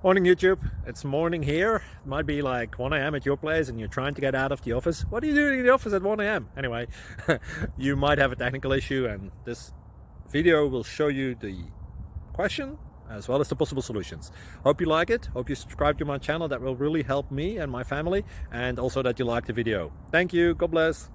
Morning YouTube, it's morning here. It might be like 1 a.m. at your place and you're trying to get out of the office. What are you doing in the office at 1 a.m.? Anyway, you might have a technical issue and this video will show you the question as well as the possible solutions. Hope you like it, hope you subscribe to my channel. That will really help me and my family, and also that you like the video. Thank you, God bless.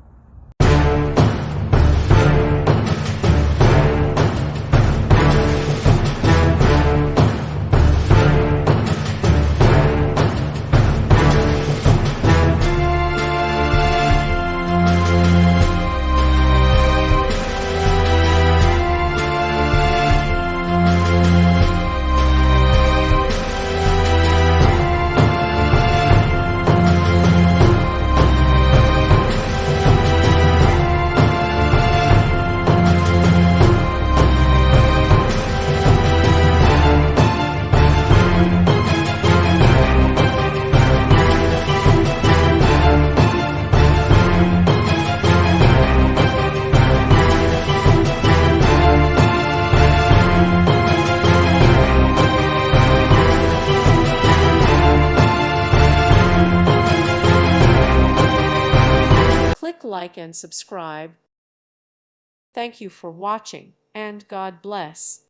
Click like and subscribe. Thank you for watching, and God bless.